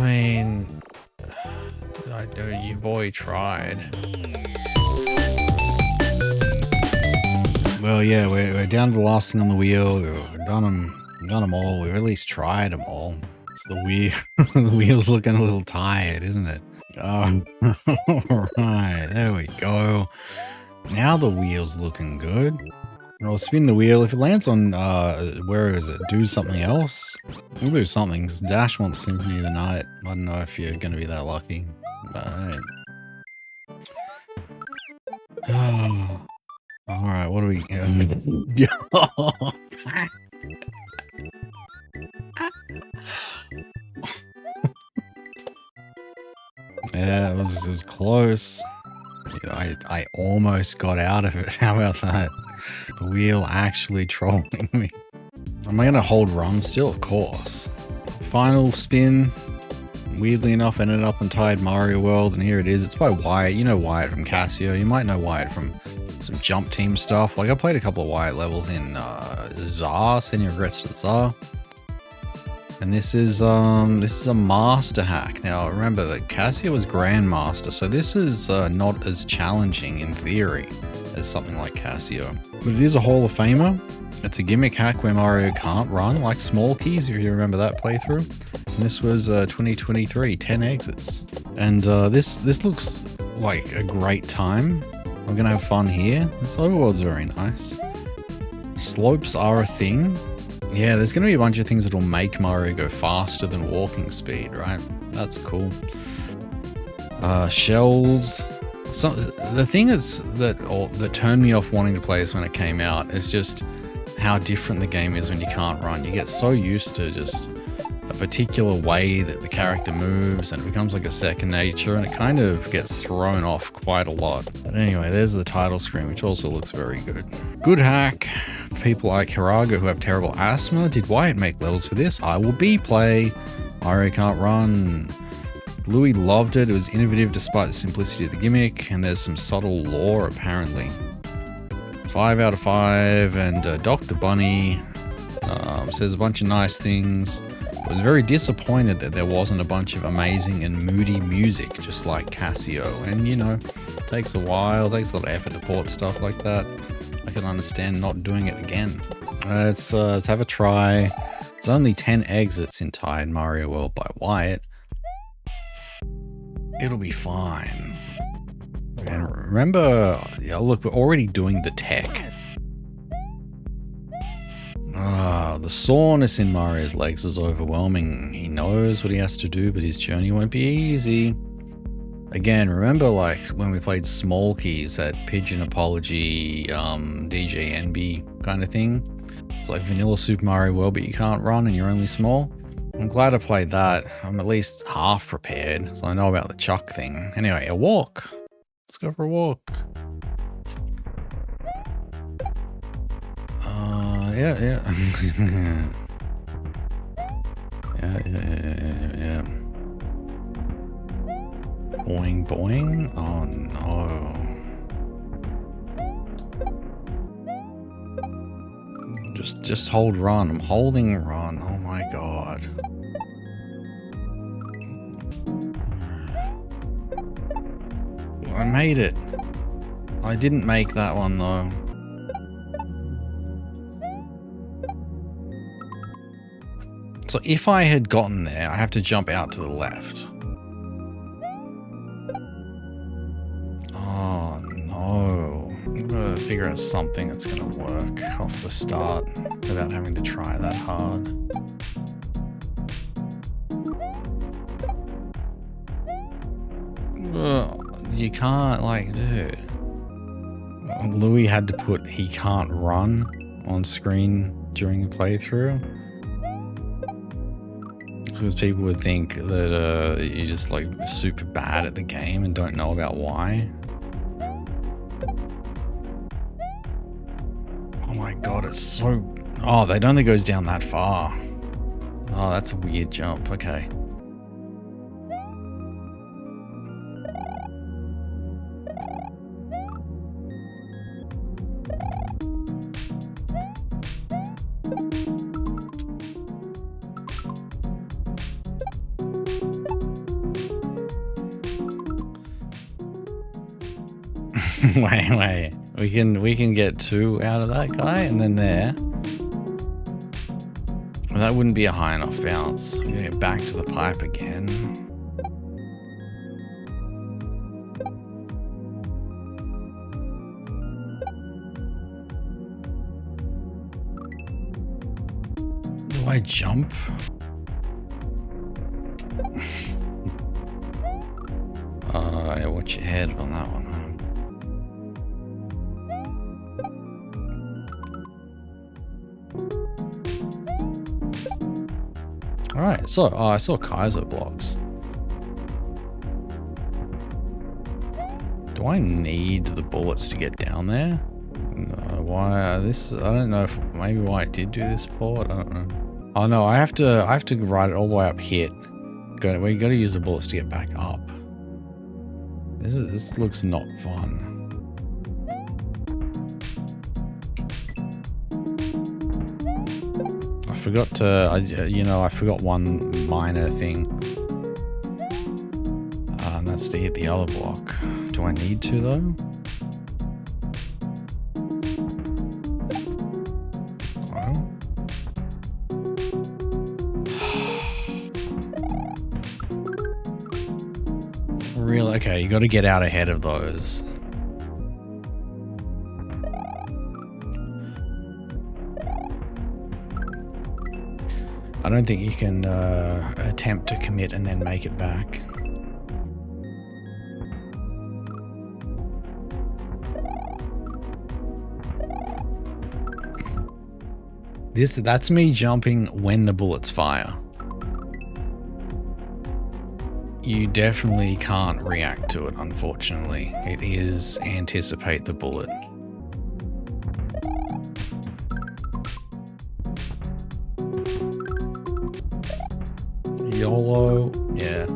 mean, your boy tried. Well, yeah, we're down to the last thing on the wheel. We've done them all. We've at least tried them all. So the wheel, the wheel's looking a little tired, isn't it? Oh, all right, there we go. Now the wheel's looking good. I'll spin the wheel. If it lands on, where is it? Do something else. We'll do something. Dash wants Symphony of the Night. I don't know if you're going to be that lucky. But, all right, what do we... Yeah, it was close. I almost got out of it. How about that? The wheel actually trolling me. Am I going to hold run still? Of course. Final spin. Weirdly enough, ended up on Tired Mario World, and here it is. It's by Wyatt. You know Wyatt from Casio. You might know Wyatt from some Jump Team stuff. Like, I played a couple of Wyatt levels in Czar, Sending Regrets to the Czar. And this is a master hack. Now remember that Casio was Grandmaster, so this is not as challenging in theory as something like Casio. But it is a Hall of Famer. It's a gimmick hack where Mario can't run, like Small Keys, if you remember that playthrough. And this was 2023, 10 exits. And this looks like a great time. We're gonna have fun here. This overworld's very nice. Slopes are a thing. Yeah, there's going to be a bunch of things that will make Mario go faster than walking speed, right? That's cool. Shells. So the thing that turned me off wanting to play this when it came out is just how different the game is when you can't run. You get so used to just a particular way that the character moves, and it becomes like a second nature, and it kind of gets thrown off quite a lot. But anyway, there's the title screen, which also looks very good. Good hack. People like Hiraga who have terrible asthma. Did Wyatt make levels for this? I will play. Mario can't run. Louis loved it. It was innovative despite the simplicity of the gimmick, and there's some subtle lore apparently. 5 out of 5, and Dr. Bunny says a bunch of nice things. I was very disappointed that there wasn't a bunch of amazing and moody music, just like Casio. And you know, it takes a while, takes a lot of effort to port stuff like that. I can understand not doing it again. Let's have a try. There's only 10 exits in Tired Mario World by Wyatt. It'll be fine. And remember, yeah, look, we're already doing the tech. The soreness in Mario's legs is overwhelming. He knows what he has to do, but his journey won't be easy. Again, remember like when we played Small Keys, that Pigeon Apology, DJ NB kind of thing? It's like vanilla Super Mario World, but you can't run and you're only small. I'm glad I played that. I'm at least half prepared, so I know about the chuck thing. Anyway, a walk. Let's go for a walk. Yeah. Yeah. Boing, boing. Oh, no. Just hold run. I'm holding run. Oh, my God. I made it. I didn't make that one, though. So if I had gotten there, I have to jump out to the left. Oh, no. I'm gonna figure out something that's gonna work off the start without having to try that hard. You can't, like, dude. Louis had to put "he can't run" on screen during the playthrough. Because people would think that you're just like super bad at the game and don't know about why. Oh my God, it's so... Oh, that only goes down that far. Oh, that's a weird jump. Okay. Wait. We can get 2 out of that guy, and then there. Well, that wouldn't be a high enough bounce. We're gonna get back to the pipe again. Do I jump? Yeah, watch your head on that one, huh? Alright, so I saw kaizo blocks. Do I need the bullets to get down there? No, why this? I don't know if maybe why I did do this port. I don't know. Oh no, I have to ride it all the way up here. We got to use the bullets to get back up. This looks not fun. I forgot to, I forgot one minor thing. And that's to hit the other block. Do I need to though? Really? Okay, you got to get out ahead of those. I don't think you can attempt to commit and then make it back. That's me jumping when the bullets fire. You definitely can't react to it, unfortunately. It is anticipate the bullet. YOLO, yeah.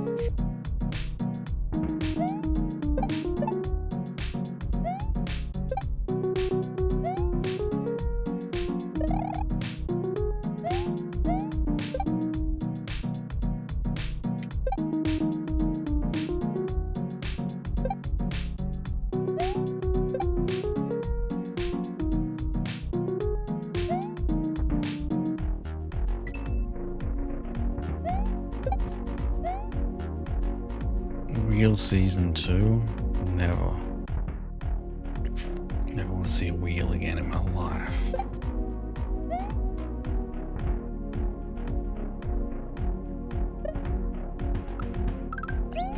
Wheel season 2? Never want to see a wheel again in my life.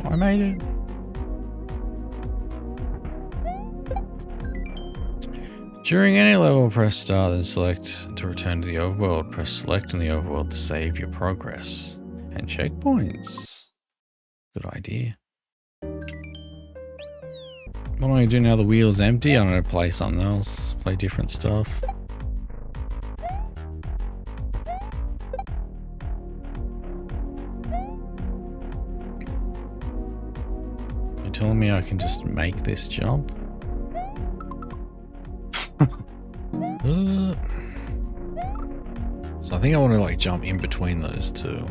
I made it. During any level, press start and select to return to the overworld. Press select in the overworld to save your progress and checkpoints. Good idea. What am I do now? The wheel's empty. I'm gonna play something else. Play different stuff. You're telling me I can just make this jump? So I think I want to like jump in between those two.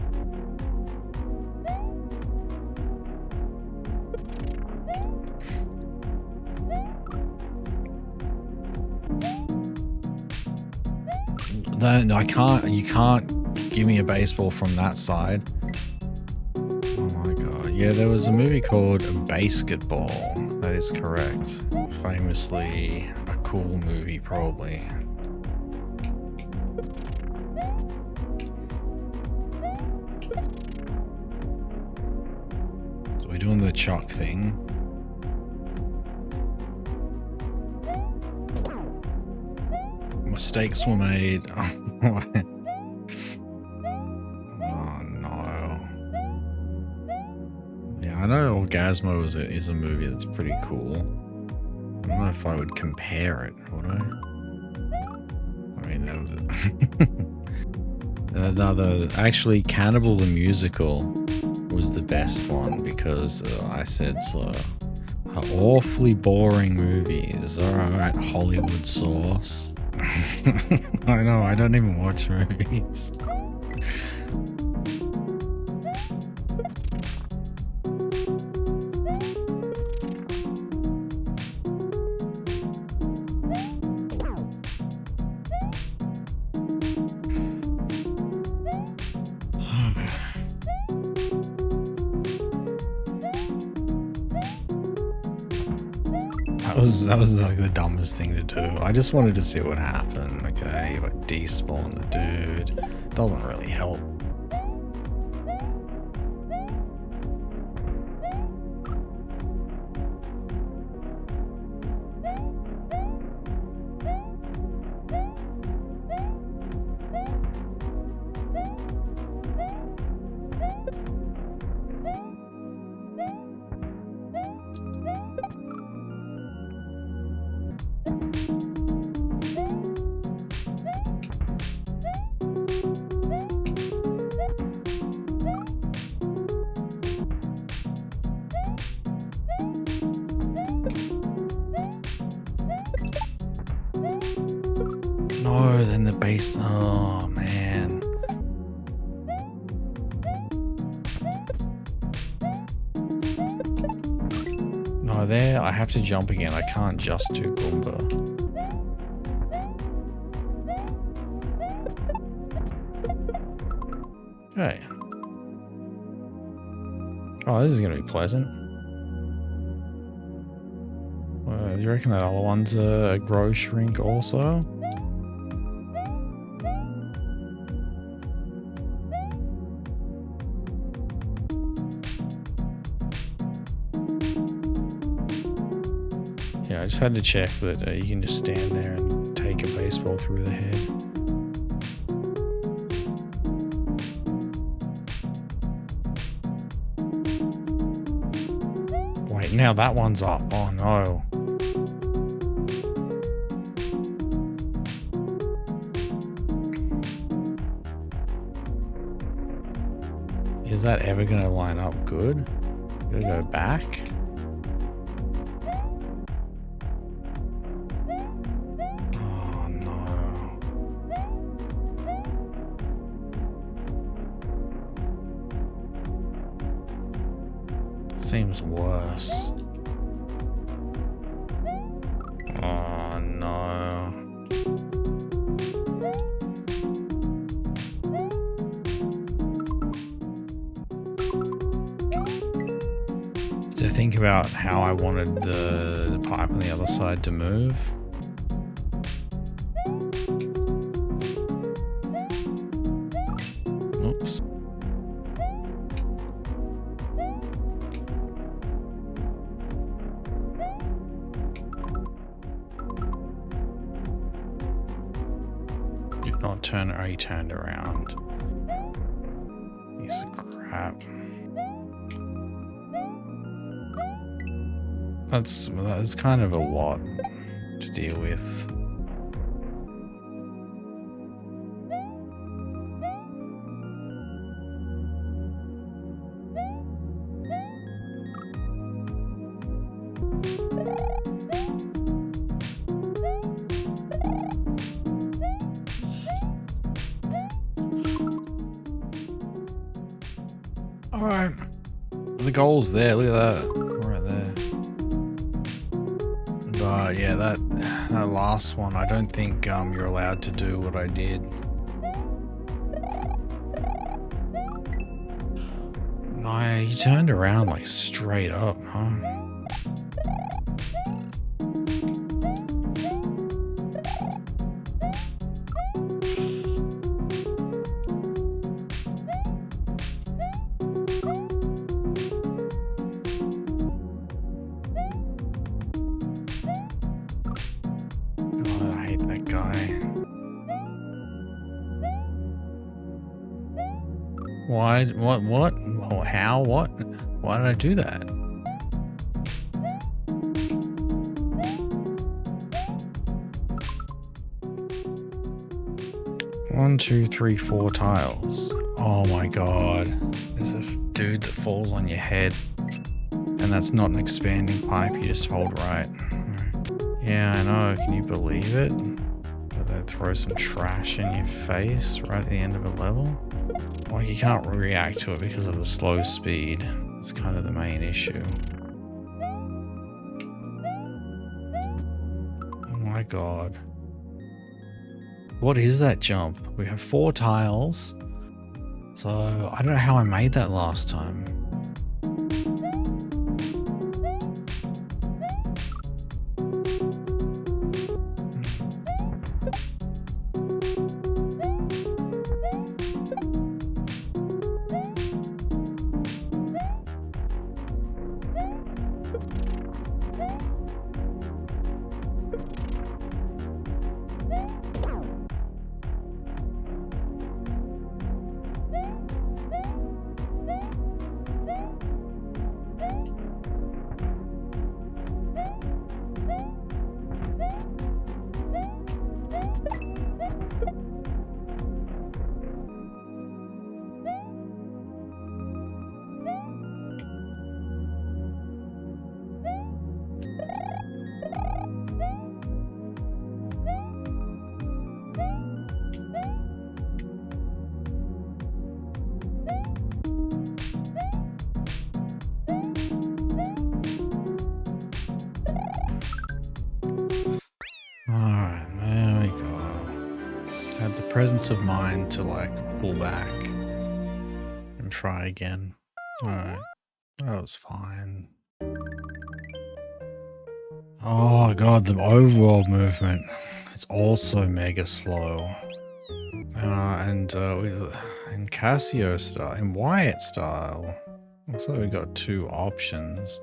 No, I can't. You can't give me a baseball from that side. Oh my god. Yeah, there was a movie called Basketball. That is correct. Famously a cool movie, probably. So we're doing the chalk thing. Mistakes were made. Oh no. Yeah, I know Orgasmo is a movie that's pretty cool. I don't know if I would compare it, would I? I mean, that was actually Cannibal the Musical was the best one because I said so. Awfully boring movies. Alright, Hollywood sauce. I know, I don't even watch movies. That was like the dumbest thing to do. I just wanted to see what happened. Okay, you would despawn the dude. Doesn't really help. No, then the base. Oh, man. No, there. I have to jump again. I can't just do Goomba. Okay. Oh, this is going to be pleasant. Do you reckon that other one's a grow shrink also? Yeah, I just had to check that you can just stand there and take a baseball through the head. Wait, now that one's up. Oh no. Is that ever going to line up good? Gotta go back. Oh no. Seems worse. Oh no. To think about how I wanted the pipe on the other side to move. Oops. Did not turn, or he turned around. Piece of crap. That's kind of a lot to deal with. All right, the goal's there. Look at that, right there. But yeah, that last one, I don't think you're allowed to do what I did. No, he turned around like straight up, huh? Why? What? How? What? Why did I do that? One, two, three, 4 tiles. Oh my god. There's a dude that falls on your head. And that's not an expanding pipe, you just hold right. Yeah, I know. Can you believe it? That they throw some trash in your face right at the end of a level? Like, you can't react to it because of the slow speed. It's kind of the main issue. Oh my god. What is that jump? We have 4 tiles. So, I don't know how I made that last time. presence of mind to like pull back and try again. Alright, that was fine. Oh god, the overworld movement. It's also mega slow. And in Casio style, in Wyatt style, looks like we got two options.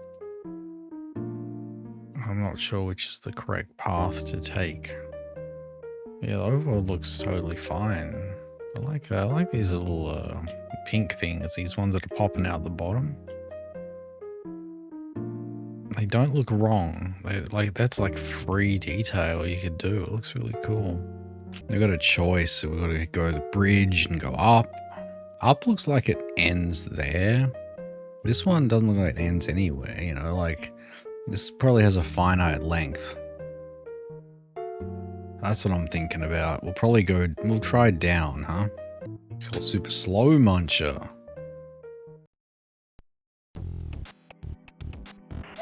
I'm not sure which is the correct path to take. Yeah, the overworld looks totally fine. I like these little pink things, these ones that are popping out the bottom. They don't look wrong. That's like free detail you could do. It looks really cool. They've got a choice. So we've got to go to the bridge and go up. Up looks like it ends there. This one doesn't look like it ends anywhere, you know, like this probably has a finite length. That's what I'm thinking about. We'll try down, huh? Called Super Slow Muncher.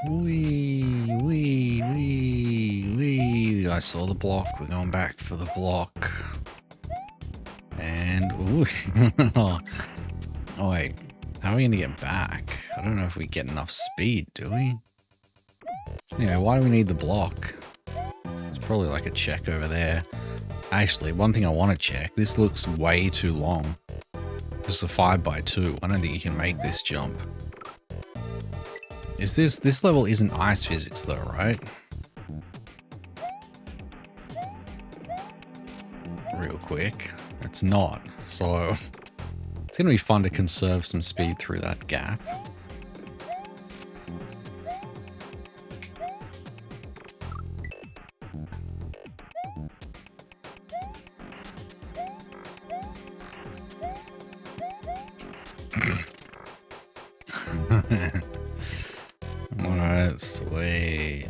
Wee, wee, wee, wee. I saw the block. We're going back for the block. And, ooh. Oh, wait. How are we going to get back? I don't know if we get enough speed, do we? Anyway, why do we need the block? It's probably like a check over there. Actually, one thing I want to check. This looks way too long. It's a 5x2. I don't think you can make this jump. This level isn't ice physics though, right? Real quick. It's not. So it's going to be fun to conserve some speed through that gap. Alright, sweet.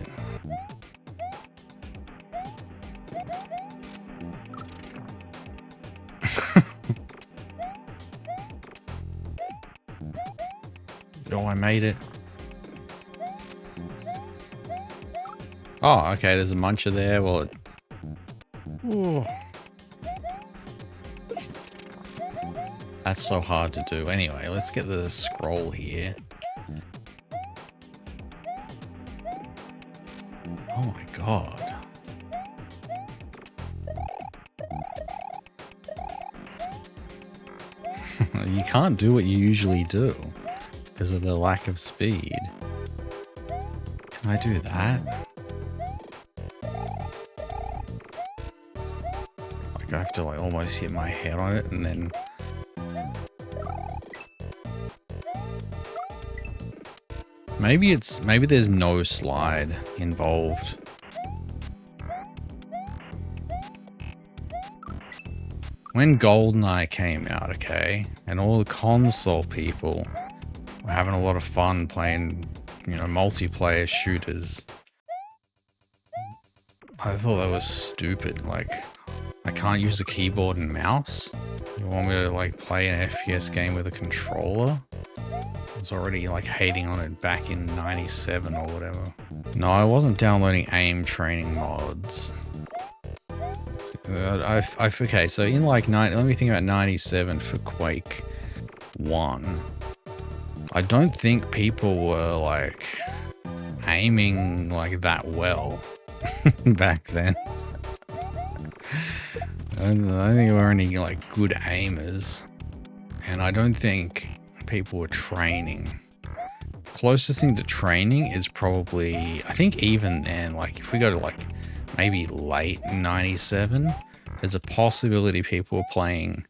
Oh, I made it. Oh, okay, there's a muncher there. Well, ooh. That's so hard to do. Anyway, let's get the scroll here. Oh my god. You can't do what you usually do because of the lack of speed. Can I do that? Like I have to like almost hit my head on it and then... Maybe there's no slide involved. When GoldenEye came out, okay, and all the console people were having a lot of fun playing, you know, multiplayer shooters, I thought that was stupid. Like, I can't use a keyboard and mouse? You want me to like play an FPS game with a controller? I was already like hating on it back in 97 or whatever. No, I wasn't downloading aim training mods. Okay, so in like let me think about 97 for Quake 1. I don't think people were like aiming like that well back then. I don't think we were any like good aimers, and I don't think people were training. Closest thing to training is probably, I think even then, like if we go to like maybe late 97, there's a possibility people were playing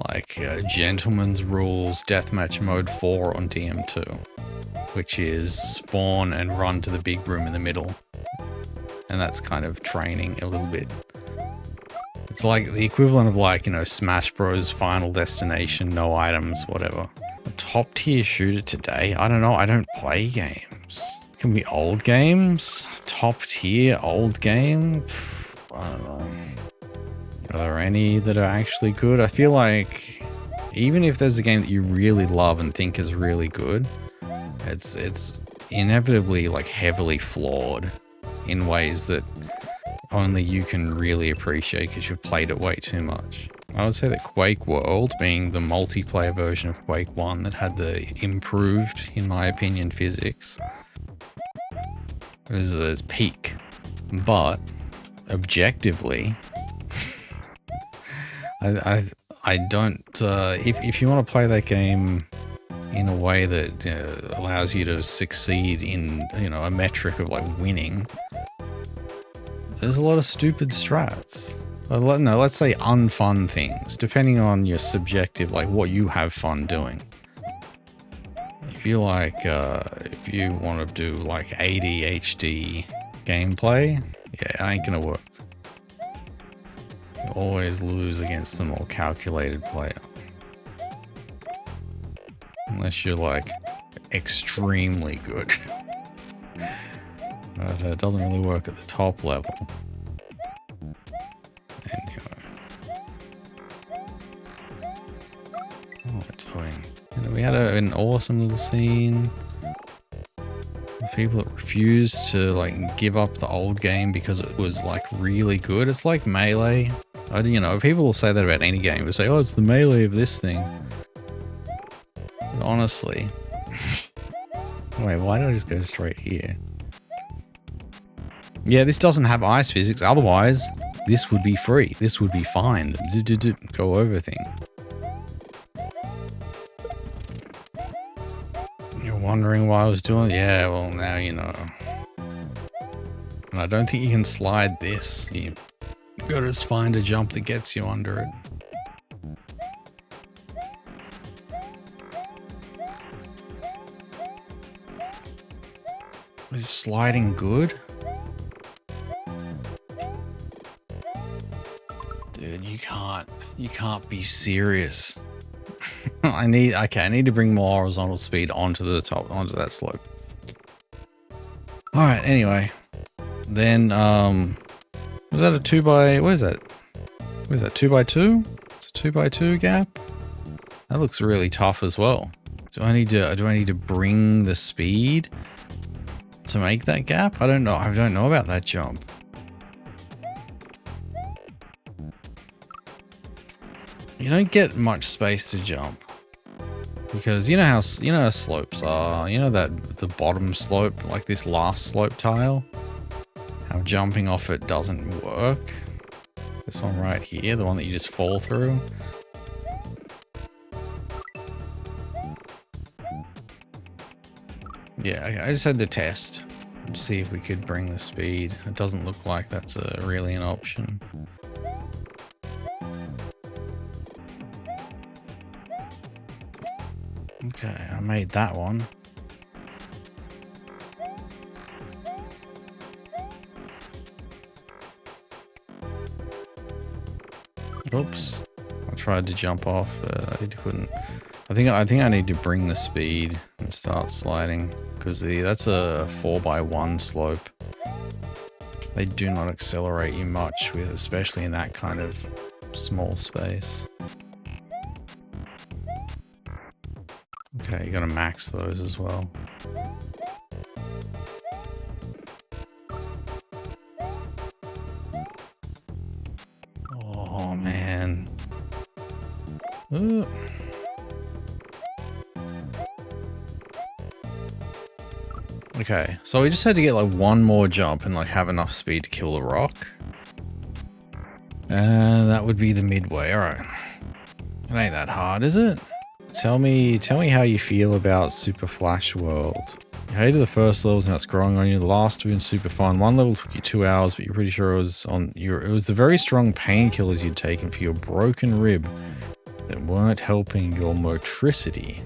like Gentleman's Rules Deathmatch Mode 4 on DM2, which is spawn and run to the big room in the middle. And that's kind of training a little bit. It's like the equivalent of like, you know, Smash Bros. Final Destination, no items, whatever. A top tier shooter today? I don't know, I don't play games. Can be old games? Top tier old game? I don't know. Are there any that are actually good? I feel like even if there's a game that you really love and think is really good, it's inevitably like heavily flawed in ways that only you can really appreciate because you've played it way too much. I would say that Quake World, being the multiplayer version of Quake 1 that had the improved, in my opinion, physics, is peak. But objectively, I don't. If you want to play that game in a way that allows you to succeed in, you know, a metric of like winning, there's a lot of stupid strats. No, let's say unfun things, depending on your subjective, like what you have fun doing. If you like, if you want to do like ADHD gameplay, yeah, it ain't gonna work. You always lose against the more calculated player. Unless you're like extremely good. But it doesn't really work at the top level. Anyway. What am I doing? And we had an awesome little scene. People that refused to like give up the old game because it was like really good. It's like Melee. You know, people will say that about any game. They say, oh, it's the Melee of this thing. But honestly, wait, why did I just go straight here? Yeah, this doesn't have ice physics. Otherwise, this would be free. This would be fine. Go over thing. You're wondering why I was doing it? Yeah, well, now you know. And I don't think you can slide this. You gotta just find a jump that gets you under it. Is sliding good? Dude, you can't be serious. I need to bring more horizontal speed onto the top, onto that slope. All right, anyway. Then, was that a 2x, what is that? What is that, 2x2? It's a 2x2 gap? That looks really tough as well. Do I need to bring the speed to make that gap? I don't know about that jump. You don't get much space to jump because you know how slopes are. You know that the bottom slope, like this last slope tile, how jumping off it doesn't work. This one right here, the one that you just fall through. Yeah, I just had to test, see if we could bring the speed. It doesn't look like that's really an option. Okay, I made that one. Oops. I tried to jump off, but I couldn't. I think I need to bring the speed and start sliding because that's a 4x1 slope. They do not accelerate you much with, especially in that kind of small space. Okay, you gotta max those as well. Oh man. Ooh. Okay, so we just had to get like one more jump and like have enough speed to kill the rock. And that would be the midway. All right. It ain't that hard, is it? Tell me how you feel about Super Flash World. You hated the first levels and it's growing on you. The last two been super fun. One level took you 2 hours, but you're pretty sure it was the very strong painkillers you'd taken for your broken rib that weren't helping your motricity.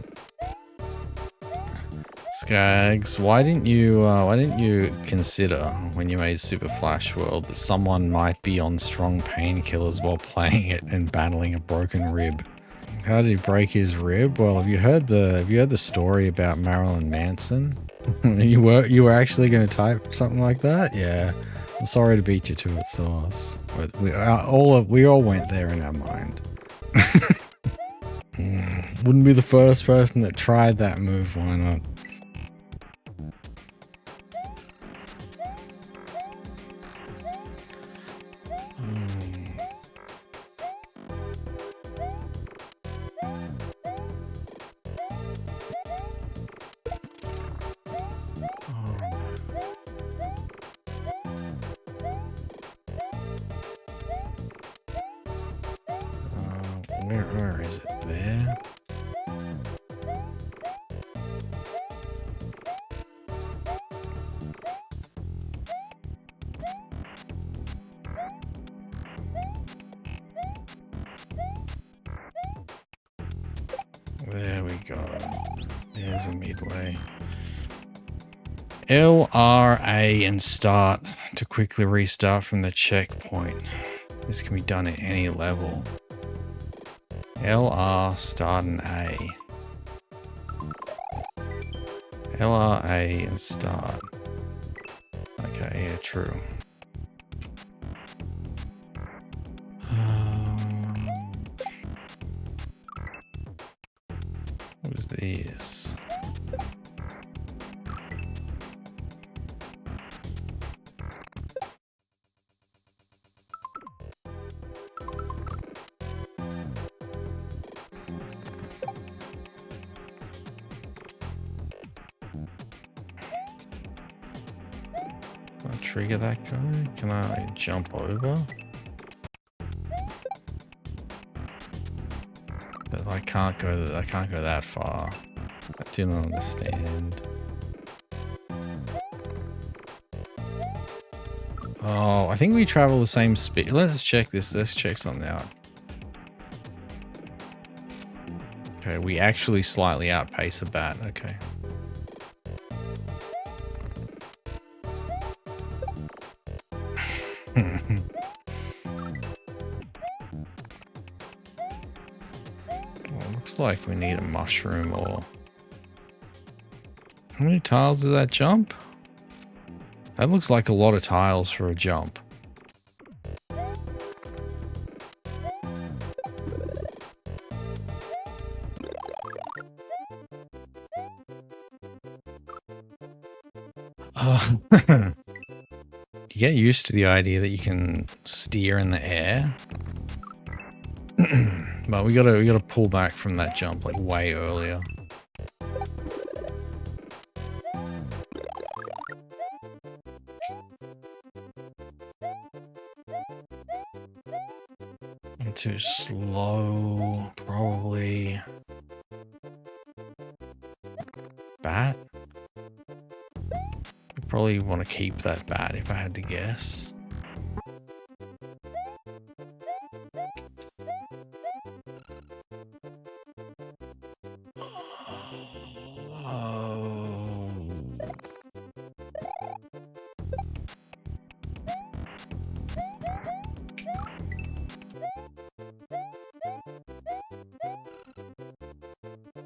Skags, why didn't you consider when you made Super Flash World that someone might be on strong painkillers while playing it and battling a broken rib? How did he break his rib? Well, have you heard the story about Marilyn Manson? you were actually going to type something like that? Yeah. I'm sorry to beat you to it, Sauce. But we all went there in our mind. Wouldn't be the first person that tried that move. Why not? Where is it? There? There we go. There's a midway. L, R, A, and start to quickly restart from the checkpoint. This can be done at any level. L, R, start, and A. L, R, A, and start. Okay, yeah, true. What is this? Can I trigger that guy? Can I jump over? But I can't go that far. I do not understand. Oh, I think we travel the same speed. Let's check this. Let's check something out. Okay, we actually slightly outpace a bat. Okay. Well, looks like we need a mushroom or... How many tiles does that jump? That looks like a lot of tiles for a jump. You get used to the idea that you can steer in the air. But we gotta pull back from that jump like way earlier. I'm too slow, probably. Bat? I probably want to keep that bat if I had to guess.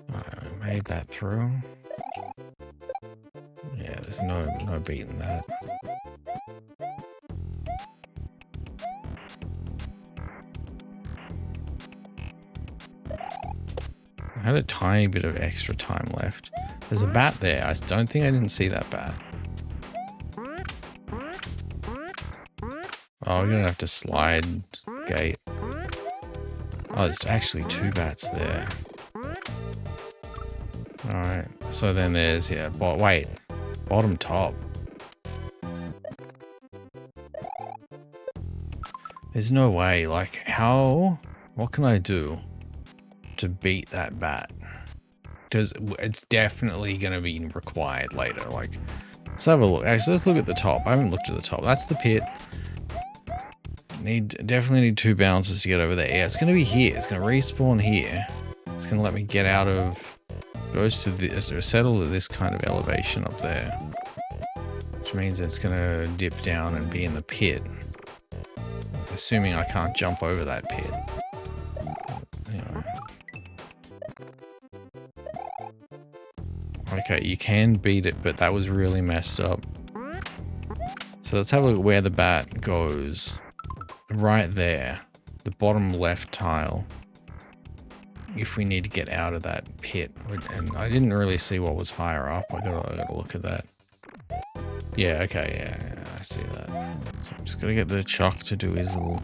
I made that through. Yeah, there's no beating that. I had a tiny bit of extra time left. There's a bat there. I don't think I didn't see that bat. Oh, we're gonna have to slide gate. Oh, there's actually two bats there. Alright, so then there's, yeah, wait, bottom top. There's no way, like, what can I do to beat that bat? Because it's definitely going to be required later. Like, let's have a look. Actually, let's look at the top. I haven't looked at the top. That's the pit. Definitely need 2 bounces to get over there. Yeah, it's going to be here. It's going to respawn here. It's going to let me get out of... Goes to this, or settle at this kind of elevation up there. Which means it's going to dip down and be in the pit. Assuming I can't jump over that pit. Anyway. Okay, you can beat it, but that was really messed up. So let's have a look where the bat goes. Right there. The bottom left tile. If we need to get out of that pit. And I didn't really see what was higher up. I gotta look at that. Yeah, okay, yeah, I see that. So I'm just gonna get the Chuck to do his little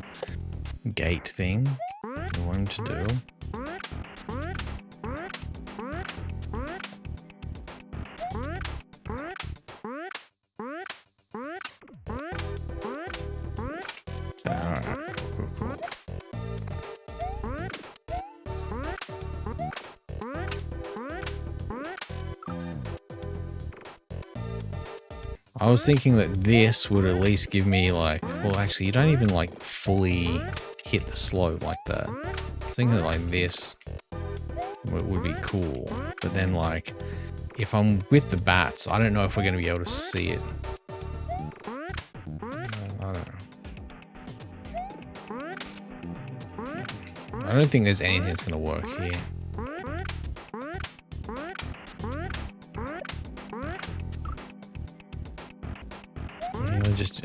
gate thing. I want him to do. Alright, cool. I was thinking that this would at least give me like, well, actually, you don't even like fully hit the slope like that. I was thinking that like this would be cool. But then like, if I'm with the bats, I don't know if we're going to be able to see it. I don't know. I don't think there's anything that's going to work here.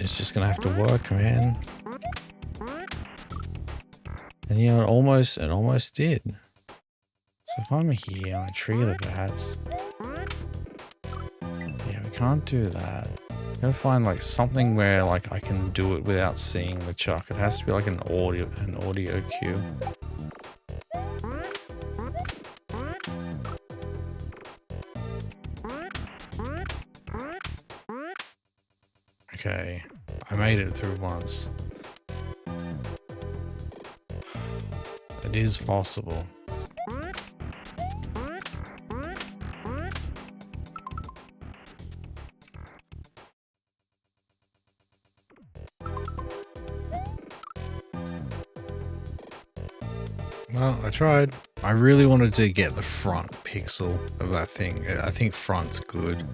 It's just gonna have to work, man. And you know, it almost did. So if I'm here on a tree of the bats, yeah, we can't do that. I'm gonna find like something where like I can do it without seeing the chuck. It has to be like an audio cue. Okay, I made it through once. It is possible. Well, I tried. I really wanted to get the front pixel of that thing. I think front's good.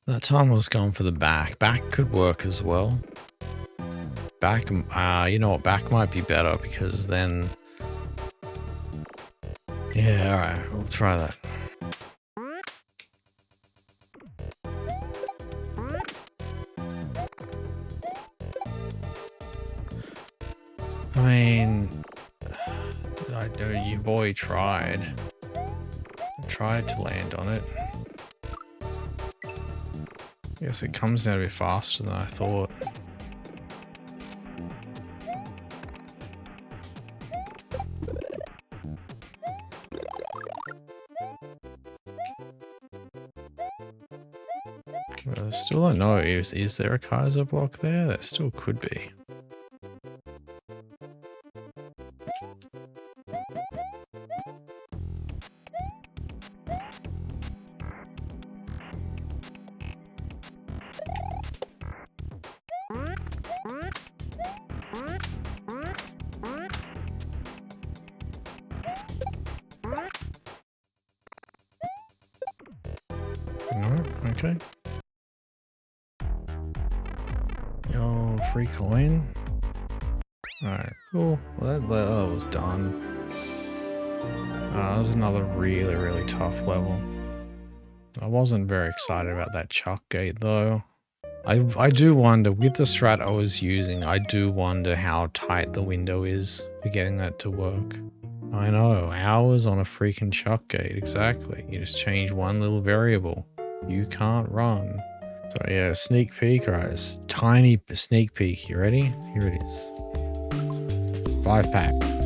That time I was going for the back. Back could work as well. Back, you know what? Back might be better because then... Yeah, alright. We'll try that. I mean... I know your boy tried. Tried to land on it. I guess it comes down a bit faster than I thought. I still don't know. Is there a kaizo block there? That still could be. No? Okay. Yo, free coin. Alright, cool. Well, that was done. That was another really, really tough level. I wasn't very excited about that chuck gate though. I do wonder, with the strat I was using, I do wonder how tight the window is for getting that to work. I know, hours on a freaking chuck gate, exactly. You just change one little variable. You can't run. So yeah, sneak peek, guys. Tiny sneak peek. You ready? Here it is. 5-pack.